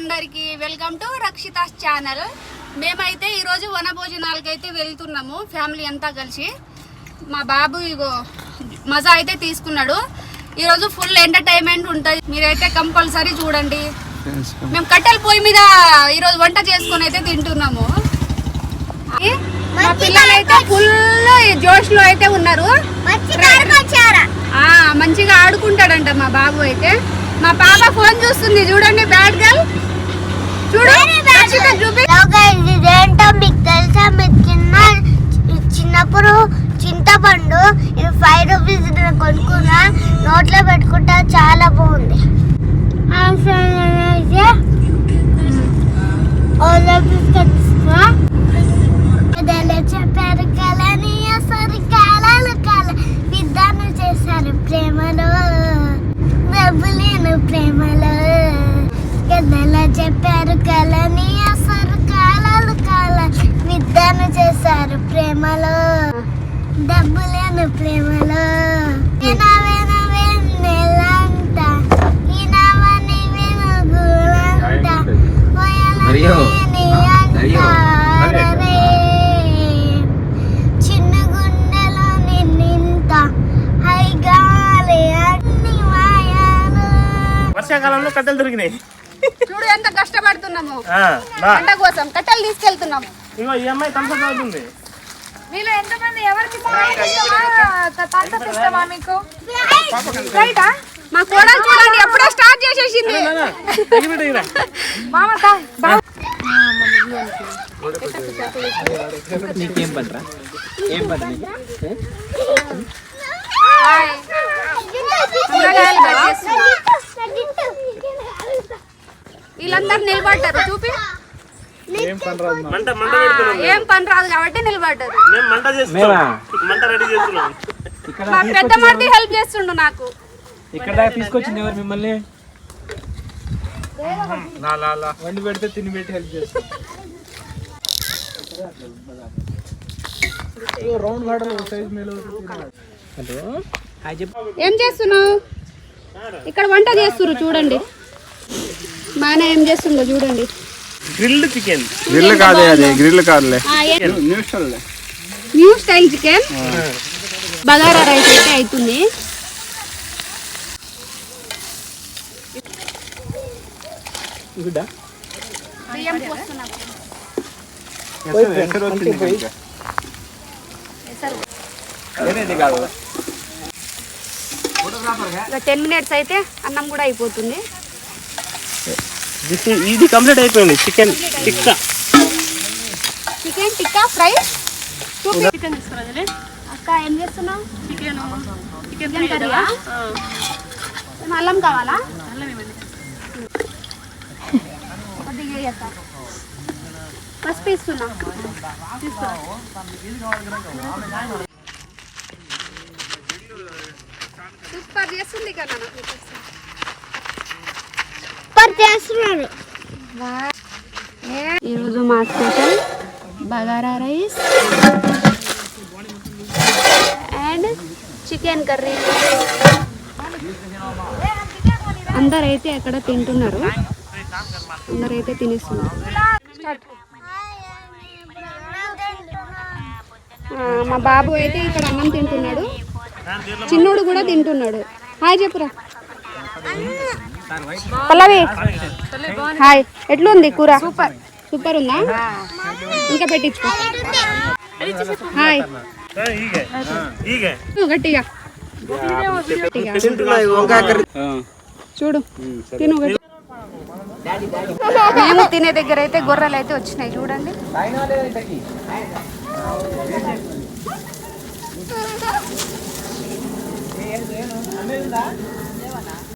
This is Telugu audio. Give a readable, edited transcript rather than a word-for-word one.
అందరికి వెల్కమ్ టు రక్షితాస్ ఛానల్. మేమైతే ఈరోజు వనభోజనాలకి అయితే వెళ్తున్నాము, ఫ్యామిలీ అంతా కలిసి. మా బాబు ఇగో మజా అయితే తీసుకున్నాడు. ఈరోజు ఫుల్ ఎంటర్టైన్మెంట్ ఉంటుంది, మీరైతే కంపల్సరీ చూడండి. మేము కట్టెల పొయ్యి మీద ఈరోజు వంట చేసుకొని అయితే తింటున్నాము. మా పిల్లలైతే ఫుల్ జోష్ లో అయితే ఉన్నారు, మంచిగా ఆడుకుంటాడంట మా బాబు అయితే. మా పాప ఫోన్ చూస్తుంది చూడండి, బ్యాడ్ గర్ల్ చూడండి. ఇదేంటో మీకు తెలుసా? మీరు చిన్నప్పుడు చింతపండు 5 రూపీస్ కొనుక్కున్నా, నోట్లో పెట్టుకుంటా, చాలా బాగుంది. చెప్పారు కలని అసలు కాలాలు కాల విద్యాను చేశారు ప్రేమలో, డబ్బులేను ప్రేమలో. కథలా చెప్పారు కలని అసలు కాలాలు కాల విద్యాను చేశారు ప్రేమలో, డబ్బులేను ప్రేమలో. నెలంట ఈనవని వెనుగులంట చిన్న గుండెలో నిన్నింత హైగాలి అన్ని మాయాలు. వర్షాకాలంలో కట్టెలు దొరికినాయి. చూడు ఎంత కష్టపడుతున్నాము పంట కోసం, కట్టెలు తీసుకెళ్తున్నాము. ఇగో ఈ అమ్మాయి థమ్సప్ అవుతుంది. మీలో ఎంతమంది ఎవరికి ఇష్టమా మీకు? మా కోడలు చూడండి ఎప్పుడో స్టార్ట్ చేసేసింది. వీళ్ళందరూ నిలబడ్డారు, చూపి. ఏం పని రాదు కాబట్టి నిలబడ్డారు. మా పెద్ద మరిది హెల్ప్ చేస్తుండు నాకు. ఇక్కడ తీసుకొచ్చింది ఎవరు మిమ్మల్ని? వండి పెడితే తిని పెట్టి హెల్ప్ చేస్తారు. ఏం చేస్తున్నావు? ఇక్కడ వంట చేస్తున్నారు చూడండి. మా ఆయన ఏం చేస్తుండో చూడండి. Grilled chicken. గ్రిల్ కాదే, అది గ్రిల్ కాదులే, new style chicken. Bagara rice అయితే అవుతుంది. బియ్యం పోస్తున్నాం. 10 మినిట్స్ అయితే అన్నం కూడా అయిపోతుంది. ఇది కంప్లీట్ అయిపోయింది. Chicken tikka fry. చికెన్ తీసుకురావాలి. అక్క ఏం చేస్తున్నావు? చికెన్ కర్రీయా? అల్లం కావాలా? కొద్దిగా పసుపు ఇస్తున్నా. సూపర్ చేస్తుంది కదా. ఈరోజు మా special bagara rice and chicken curry. అందరైతే ఎక్కడ తింటున్నారు, అందరైతే తినేస్తున్నారు. మా బాబు అయితే ఇక్కడ అన్నం తింటున్నాడు, చిన్నోడు కూడా తింటున్నాడు. హాయ్ చెప్పురా పల్లవి. హాయ్, ఎట్లుంది కూర? సూపర్ ఉందా? ఇంకా పెట్టించుకో. హాయ్, గట్టిగా చూడు, తిను. మేము తినే దగ్గర అయితే గొర్రెలు అయితే వచ్చినాయి చూడండి.